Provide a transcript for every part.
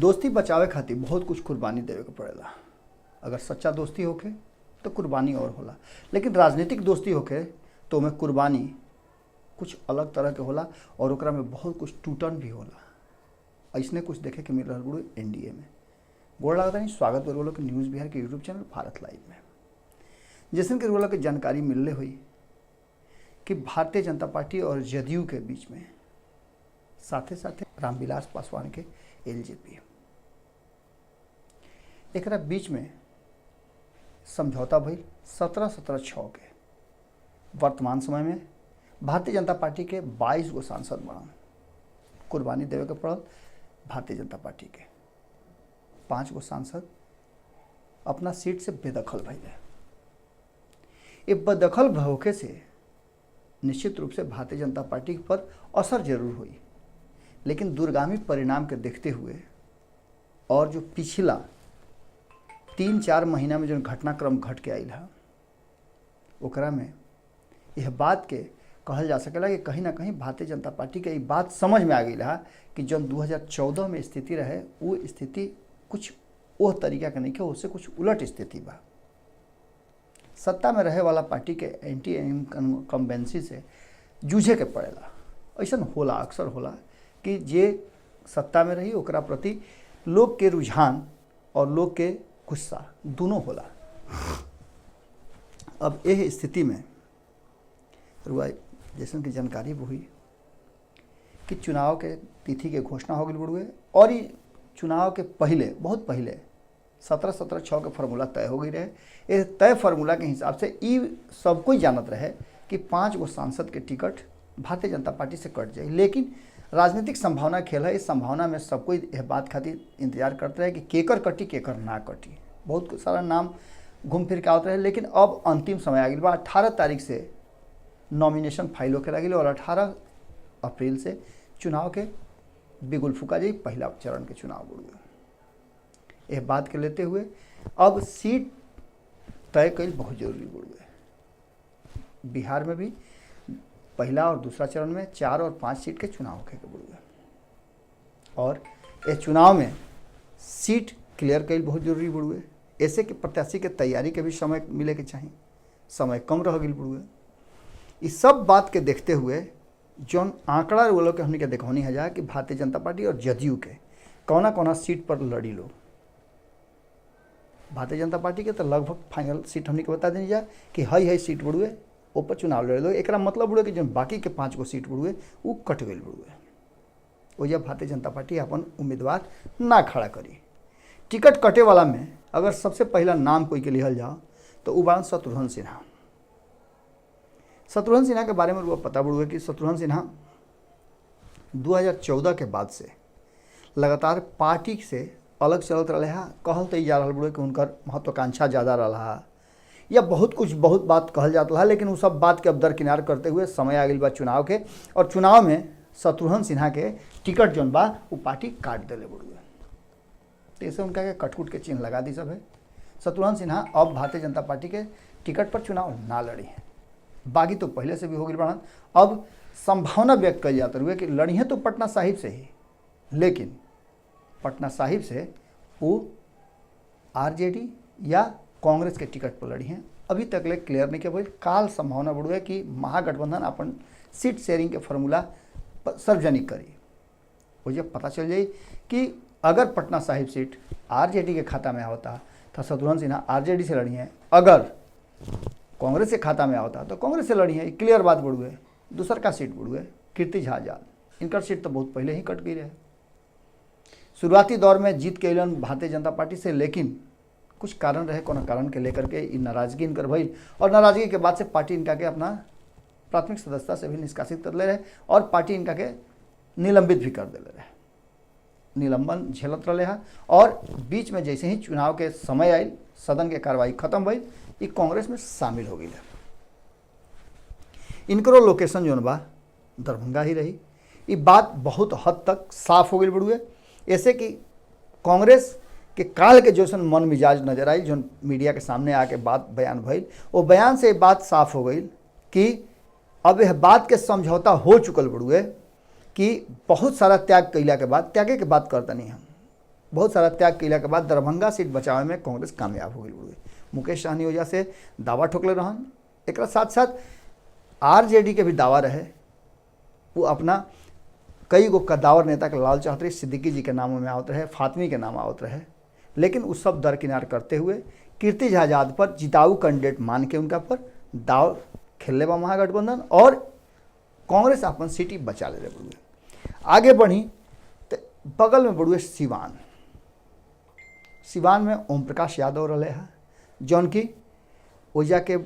दोस्ती बचावे खातिर बहुत कुछ कुर्बानी देवे के पड़ेला। अगर सच्चा दोस्ती होखे तो कुर्बानी और होला, लेकिन राजनीतिक दोस्ती होखे तो ओमे कुर्बानी कुछ अलग तरह के होला और ओकरा में बहुत कुछ टूटन भी होला। ऐसने कुछ देखे के मिल रहा बुढ़ू एनडीए में। गोड़ लगता नहीं, स्वागत करोलो के न्यूज़ बिहार के यूट्यूब चैनल भारत लाइव में। जैसन के रोला के जानकारी मिलले हुई कि भारतीय जनता पार्टी और जदयू के बीच में साथे साथे रामविलास पासवान के एलजेपी एकरा बीच में समझौता भइल 17-17-6 के। वर्तमान समय में भारतीय जनता पार्टी के 22 गो सांसद बनल, कुर्बानी देवे के पड़ल भारतीय जनता पार्टी के। 5 गो सांसद अपना सीट से बेदखल भइले। ये बेदखल होखे से निश्चित रूप से भारतीय जनता पार्टी पर असर जरूर हुई, लेकिन दूरगामी परिणाम के देखते हुए और जो पिछला 3-4 महीना में जो घटनाक्रम घट के आयल है, ओकरा में यह बात के कहल जा सकेला कि कहीं ना कहीं भारतीय जनता पार्टी के ये बात समझ में आ गई है कि जो 2014 में स्थिति रहे वो स्थिति कुछ वो तरीका के नहीं, उससे कुछ उलट स्थिति बा। सत्ता में रहे वाला पार्टी के एंटी इनकम्बेंसी से जूझे के पड़ेला। ऐसा होला, अक्सर होला कि जे सत्ता में रही ओकरा प्रति लोग के रुझान और लोग के गुस्सा दोनों होला। अब यह स्थिति में रुआ जैसन की जानकारी हुई कि चुनाव के तिथि के घोषणा हो गई बुढ़ुए, और ये चुनाव के पहले बहुत पहले 17-17-6 के फार्मूला तय हो गई रहे। ये तय फार्मूला के हिसाब से ये सब कोई जानत रहे कि 5 गो सांसद के टिकट भारतीय जनता पार्टी से कट जाए, लेकिन राजनीतिक संभावना खेल है। इस संभावना में सब कोई यह बात खातिर इंतजार करते रहे कि केकर कटी केकर ना कटी। बहुत सारा नाम घूम फिर के आवत रहे, लेकिन अब अंतिम समय आ गई बा। 18 तारीख से नॉमिनेशन फाइल होकर लगी और 18 अप्रैल से चुनाव के बिगुल फूका जाए, पहला चरण के चुनाव बुढ़। यह बात के लेते हुए अब सीट तय कल बहुत जरूरी बुढ़। बिहार में भी पहला और दूसरा चरण में 4 और 5 सीट के चुनाव होके बुढ़, और इस चुनाव में सीट क्लियर कल बहुत जरूरी बुढ़। ऐसे कि प्रत्याशी के तैयारी के भी समय मिले के चाहिए, समय कम रह गई बुढ़। इस सब बात के देखते हुए जौन आंकड़ा वो लोग के हमने के देखौनी है जा कि भारतीय जनता पार्टी और जदयू के कौना कौना सीट पर लड़ी लो। भारतीय जनता पार्टी के तो लगभग फाइनल सीट हमने के बता देनी जा कि हई सीट बुढ़ुए ऊपर चुनाव लड़े लो। एक मतलब बुढ़े कि जो बाकी के 5 गो सीट बुढ़ुए वो कट गई बुढ़ुए। वजह भारतीय जनता पार्टी अपन उम्मीदवार ना खड़ा करी। टिकट कटे वाला में अगर सबसे पहला नाम कोई के लिहल जाओ तो वो बारन शत्रुघ्न सिन्हा। शत्रुघ्न सिन्हा के बारे में वो पता बुढ़ुए कि शत्रुघ्न सिन्हा 2014 के बाद से लगातार पार्टी से अलग चलत रहे हैं। कहल तो जा रहा बुढ़े कि उनकर महत्वाकांक्षा ज़्यादा रहा या बहुत बात कहल जाता है, लेकिन वो सब बात के अब दरकिनार करते हुए समय आ गई बा चुनाव के, और चुनाव में शत्रुघ्न सिन्हा के टिकट जौन बा वो पार्टी काट दिले बुढ़ुए। तो ऐसे उनका के कटकुट के चिन्ह लगा दी सब है। शत्रुघ्न सिन्हा अब भारतीय जनता पार्टी के टिकट पर चुनाव ना लड़ी है। बागी तो पहले से भी हो गई बढ़न। अब संभावना व्यक्त कर जाते हुए कि लड़ी है तो पटना साहिब से ही, लेकिन पटना साहिब से वो आरजेडी या कांग्रेस के टिकट पर लड़ी हैं। अभी तक ले क्लियर नहीं किया भाई। काल संभावना बढ़ुए कि महागठबंधन अपन सीट शेयरिंग के फार्मूला सार्वजनिक करी। वो जब पता चल जाए कि अगर पटना साहिब सीट आरजेडी के खाता में होता तो शत्रुघ्न सिन्हा आरजेडी से लड़ी हैं, अगर कांग्रेस के खाता में होता तो कांग्रेस से लड़ी है। क्लियर बात बुढ़ुए। दूसर का सीट बुढ़ुए कीर्ति झा जाल, इनकर सीट तो बहुत पहले ही कट गई रहे। शुरुआती दौर में जीत के अलन भारतीय जनता पार्टी से, लेकिन कुछ कारण रहे, कोनो कारण के लेकर के नाराजगी इनकर भई, और नाराजगी के बाद से पार्टी इनका के अपना प्राथमिक सदस्यता से भी निष्कासित कर ले रहे और पार्टी इनका के निलंबित भी कर दे रहे। निलंबन झेलत रहे हैं, और बीच में जैसे ही चुनाव के समय आयल, सदन के कार्रवाई खत्म भई, ये कांग्रेस में शामिल हो गई है। इनकरो लोकेशन जो बा दरभंगा ही रही। ये बात बहुत हद तक साफ हो गई बुढ़ुए। ऐसे कि कांग्रेस के काल के जैसन मन मिजाज नजर आई, जो मीडिया के सामने आके बात बयान भइल, वो बयान से बात साफ हो गई कि अब यह बात के समझौता हो चुकल बुढ़ुए कि बहुत सारा त्याग कैला के बाद, त्यागे के बात करता नहीं हम बहुत सारा त्याग कैला के बाद दरभंगा सीट बचावे में कांग्रेस कामयाब हो गई बड़ुए। मुकेश सहनी वजह से दावा ठोकले रहन। एक साथ साथ आरजेडी के भी दावा रहे, वो अपना कई गो कद्दावर नेता के लाल चौधरी सिद्दीकी जी के नामों में आवत रहे, फातमी के नाम आवत रहे, लेकिन उस सब दरकिनार करते हुए कीर्ति झा आजाद पर जिताऊ कैंडिडेट मान के उनका पर दाव खेलने बा महागठबंधन और कांग्रेस अपन सीट बचा ले बड़ुए। आगे बढ़ी तो बगल में बड़ुए सिवान। सिवान में ओम प्रकाश यादव रहे हैं, जौन की ओजा के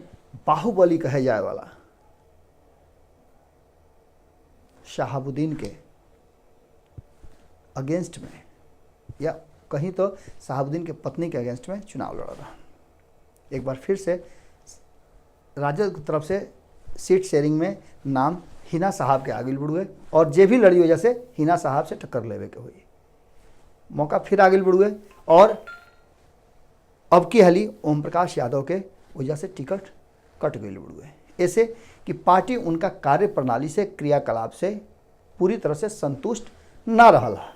बाहुबली कहे जाए वाला शहाबुद्दीन के अगेंस्ट में, या कहीं तो शहाबुद्दीन के पत्नी के अगेंस्ट में चुनाव लड़ा रहा। एक बार फिर से राजद की तरफ से सीट शेयरिंग में नाम हिना साहब के आगे बढ़ुए और जे भी लड़ी वजह से हिना साहब से टक्कर लेवे के हुई। मौका फिर आगे बढ़ुए और अब की हाली ओम प्रकाश यादव के वजह से टिकट कट गई बढ़ुए। ऐसे कि पार्टी उनका कार्य प्रणाली से, क्रियाकलाप से पूरी तरह से संतुष्ट ना रहल है।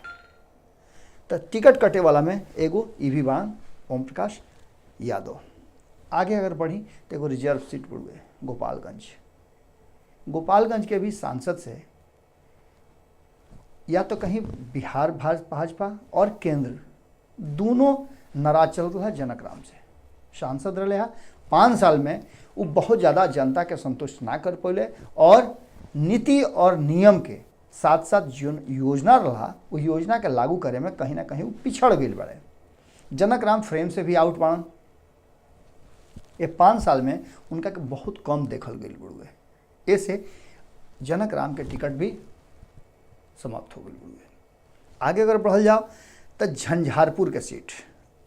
तो टिकट कटे वाला में एगो ईवी बाण ओम प्रकाश यादव। आगे अगर बढ़ी तो एगो रिजर्व सीट बढ़ुए गोपालगंज। गोपालगंज के भी सांसद से या तो कहीं बिहार भाजपा और केंद्र दोनों नाराज चल रहा है जनक राम से। सांसद रहे 5 साल में वो बहुत ज़्यादा जनता के संतुष्ट ना कर पौले और नीति और नियम के साथ साथ जो योजना रहा वो योजना के लागू करे में कहीं ना कहीं वो पिछड़ गई बड़े। जनक राम फ्रेम से भी आउट बाड़न। ये 5 साल में उनका के बहुत कम देखल गई बड़ुए। ऐसे जनक राम के टिकट भी समाप्त हो गई बड़ुए। आगे अगर बढ़ल जाओ तो झंझारपुर के सीट।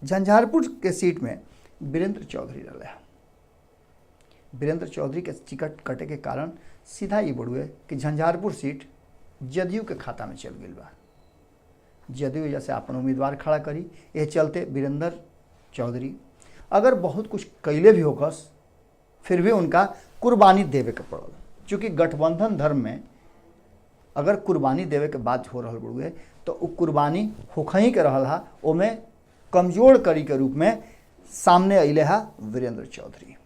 झंझारपुर के सीट में वीरेंद्र चौधरी रहे। वीरेंद्र चौधरी के टिकट कटे के कारण सीधा ये बढ़ुए कि झंझारपुर सीट जदयू के खाता में चल गई बा। जदयू जैसे अपन उम्मीदवार खड़ा करी, ये चलते वीरेंद्र चौधरी अगर बहुत कुछ कैले भी होकस फिर भी उनका कुर्बानी देवे के पड़ल। चूँकि गठबंधन धर्म में अगर कुर्बानी देवे के बात हो रहा बड़ुए तो वो कुर्बानी होखही के रहल हा, ओमे कमजोर कड़ी के रूप में सामने अले हा वीरेंद्र चौधरी।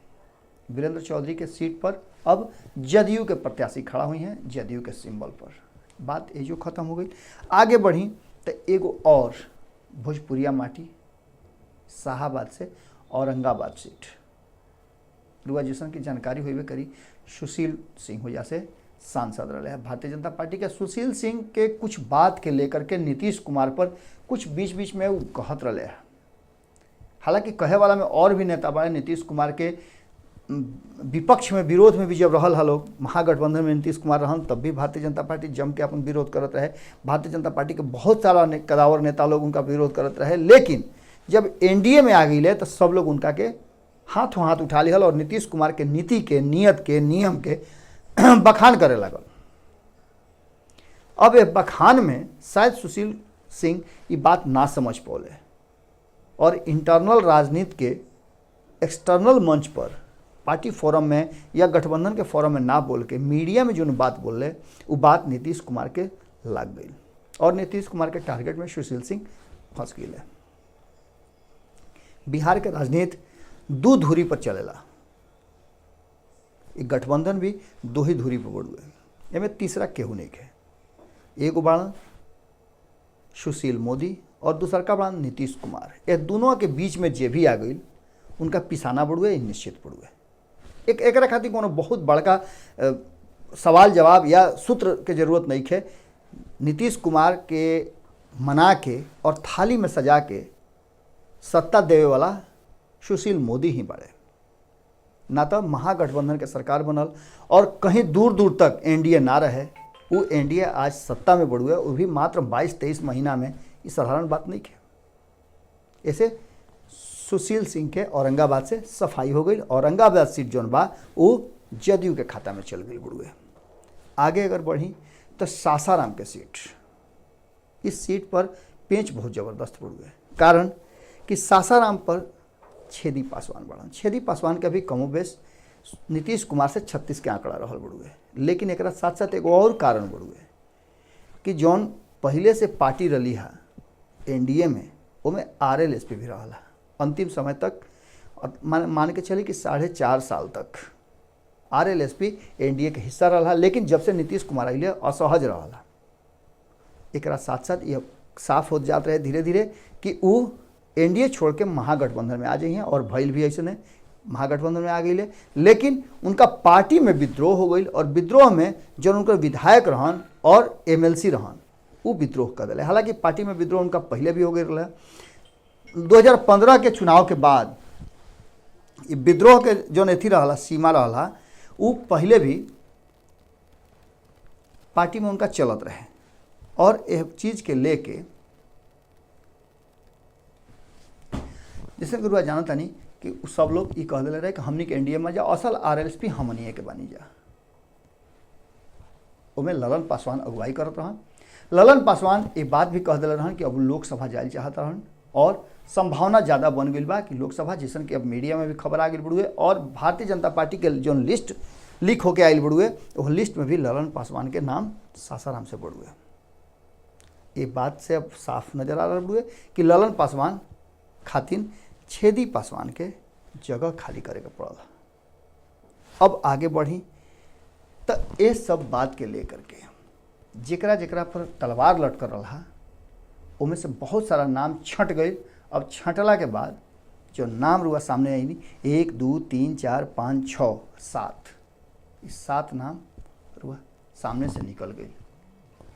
वीरेंद्र चौधरी के सीट पर अब जदयू के प्रत्याशी खड़ा हुई हैं, जदयू के सिंबल पर। बात ये जो खत्म हो गई। आगे बढ़ी तो एगो और भोजपुरिया माटी शाहाबाद से औरंगाबाद सीट रुआ जैसन की जानकारी हुई करी सुशील सिंह वजह से सांसद रहे हैं भारतीय जनता पार्टी के। सुशील सिंह के कुछ बात के लेकर के नीतीश कुमार पर कुछ बीच बीच में वो कहत रहे हैं। हालांकि कहे वाला में और भी नेता बड़े नीतीश कुमार के विपक्ष में विरोध में भी जब रहल हलो महागठबंधन में नीतीश कुमार रहन तब भी भारतीय जनता पार्टी जम के अपन विरोध करत रहे। भारतीय जनता पार्टी के बहुत सारा कदावर नेता लोग उनका विरोध करत रहे, लेकिन जब एनडीए में आ गई तो सब लोग उनका के हाथों हाथ उठा लिहल और नीतीश कुमार के नीति के, नियत के, नियम के बखान करे लगल। अब ये बखान में शायद सुशील सिंह ये बात ना समझ पौले और इंटरनल राजनीति के एक्सटर्नल मंच पर पार्टी फोरम में या गठबंधन के फोरम में ना बोल के मीडिया में जो बात बोल रहे वो बात नीतीश कुमार के लग गई और नीतीश कुमार के टारगेट में सुशील सिंह फंस गए। बिहार के राजनीति दो धुरी पर चलेला। गठबंधन भी दो ही धुरी पर बढ़ुए, एमें तीसरा केहू नहीं है। एगो बाण सुशील मोदी और दूसरा का बाण नीतीश कुमार। ये दोनों के बीच में जे भी आ गई उनका पिसाना बढ़ुए निश्चित बढ़ुए। एक खातिर कोनो बहुत बड़का सवाल जवाब या सूत्र के जरूरत नहीं है। नीतीश कुमार के मना के और थाली में सजा के सत्ता देवे वाला सुशील मोदी ही बड़े। ना तो महागठबंधन के सरकार बनल और कहीं दूर दूर तक एनडीए ना रहे, वो एनडीए आज सत्ता में बढ़ुए, वो भी मात्र 22-23 महीना में। ये साधारण बात नहीं है। ऐसे सुशील सिंह के औरंगाबाद से सफाई हो गई। औरंगाबाद सीट जौन बा वो जदयू के खाता में चल गई बढ़ुए। आगे अगर बढ़ी तो सासाराम के सीट, इस सीट पर पेंच बहुत ज़बरदस्त बढ़ुए। कारण कि सासाराम पर छेदी पासवान बढ़न। छेदी पासवान का भी कमोबेश नीतीश कुमार से 36 के आंकड़ा रहल बढ़ुए। लेकिन एक साथ साथ एक और कारण बढ़ुए कि जौन पहले से पार्टी रली है एनडीए में उनमें RLSP भी रहा अंतिम समय तक। मान के चली कि 4.5 साल तक RLSP NDA के हिस्सा रहा, लेकिन जब से नीतीश कुमार आइले असहज रहा। एक साथ साथ यह साफ हो जाते रहे धीरे धीरे कि वो NDA छोड़ के महागठबंधन में आ जाइए, और भइल भी ऐसे ने महागठबंधन में आ गई। लेकिन उनका पार्टी में विद्रोह हो गई, और विद्रोह में जो उनका विधायक रहन और MLC रहन वो विद्रोह कर दिले। हालांकि पार्टी में विद्रोह उनका पहले भी हो गई रहा। 2015 के चुनाव के बाद विद्रोह के जो अथी रहा सीमा रहा वो पहले भी पार्टी में उनका चलत रहे, और यह चीज़ के लेके जैसे गुरुआ जानता नहीं कि सब लोग ये कह दिले रहे कि हमनी के NDA में जा, असल RLSP हमनिए के बनी जा। उमें ललन पासवान अगुवाई करत रहन। ललन पासवान ये बात भी कह दिले रहन कि अब लोकसभा जाए चाहत रहन, और संभावना ज़्यादा बन गई बा कि लोकसभा जैसन कि अब मीडिया में भी खबर आ गई बड़ुए, और भारतीय जनता पार्टी के जो लिस्ट लीक होके आयल बड़ुए वो लिस्ट में भी ललन पासवान के नाम सासाराम से बड़ुए। ये बात से अब साफ नजर आ रहा बड़ुए कि ललन पासवान खातिन छेदी पासवान के जगह खाली करे के पड़ल। अब आगे बढ़ी तो ये सब बात के लेकर के जेकरा जेकरा पर तलवार लटकर रहा उनमें से बहुत सारा नाम छंट गए। अब छंटला के बाद जो नाम रुआ सामने आई 1 2 3 4 5 6 7 इस 7 नाम रुआ सामने से निकल गई,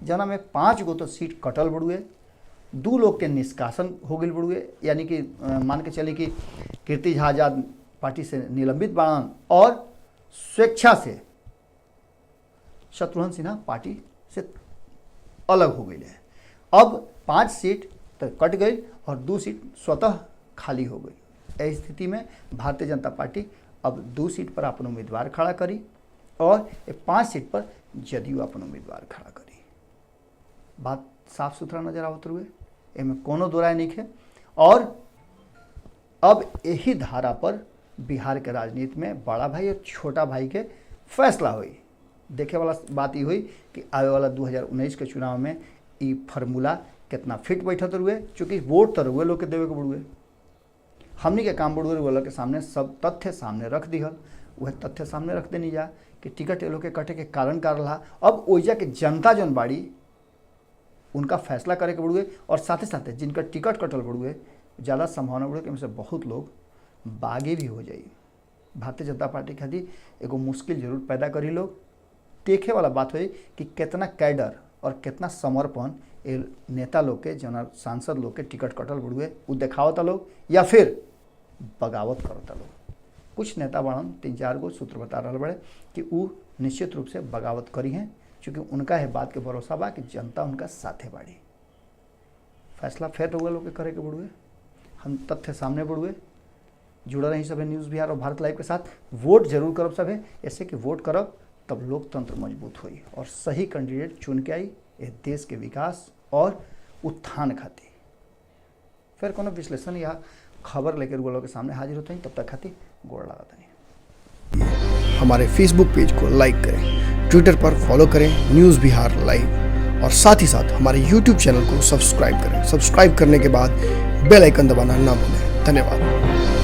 जना में 5 गो तो सीट कटल बड़ुए, 2 लोग के निष्कासन हो गई बड़ुए, यानी कि मान के चली कि कीर्ति झा आजाद पार्टी से निलंबित बाड़न, और स्वेच्छा से शत्रुघ्न सिन्हा पार्टी से अलग हो गई है। अब 5 सीट तो कट गई और 2 सीट स्वतः खाली हो गई। इस स्थिति में भारतीय जनता पार्टी अब 2 सीट पर अपन उम्मीदवार खड़ा करी, और 5 सीट पर जदयू अपन उम्मीदवार खड़ा करी। बात साफ सुथरा नजर आवत हुए, एमें कोनो दो राय नहीं है। और अब यही धारा पर बिहार के राजनीति में बड़ा भाई और छोटा भाई के फैसला हुई। देखे वाला बात ये हुई कि आने वाला 2019 के चुनाव में ये फार्मूला कितना फिट बैठत रुए, चूँकि वोट तो रुए लोग के देवे के बुड़ुए, हमनी के काम बुड़ुए वाला के सामने सब तथ्य सामने रख दिहल। वह तथ्य सामने रख देनी जा कि टिकट ये लोग के कटे के कारण का रहा। अब ओइजा के जनता जौन बाड़ी उनका फैसला करे के बुड़ुए, और साथ ही साथ जिनका टिकट कटल बुड़ुए ज़्यादा संभावना बुड़े कि उनसे बहुत लोग बागी भी हो जाई। भारतीय जनता पार्टी खातिर एगो मुश्किल जरूर पैदा करी लोग। देखे वाला बात हुई कि कितना कैडर और कितना समर्पण ये नेता लोग के जना सांसद लोग के टिकट कटल बुड़ुए वो देखावता लोग या फिर बगावत करता लोग। कुछ नेता बड़न 3-4 गो सूत्र बता रहा बड़े कि वो निश्चित रूप से बगावत करी हैं, क्योंकि उनका है बात के भरोसा बा कि जनता उनका साथे बाड़ी। फैसला फिर हुए लोग के करे के बुड़ुए, हम तथ्य सामने बुड़ुए। जुड़ा रही सभी न्यूज़ बिहार और भारत लाइव के साथ। वोट जरूर करब सभी, ऐसे कि वोट करब तब लोकतंत्र मजबूत हुई और सही कैंडिडेट चुन के आई इस देश के विकास और उत्थान खातिर। फिर कोनो विश्लेषण या खबर लेकर लोग के सामने हाजिर होते हैं, तब तक खातिर गोड़ लगाता नहीं। हमारे फेसबुक पेज को लाइक करें, ट्विटर पर फॉलो करें न्यूज़ बिहार लाइव, और साथ ही साथ हमारे यूट्यूब चैनल को सब्सक्राइब करें। सब्सक्राइब करने के बाद बेल आइकन दबाना ना भूलें। धन्यवाद।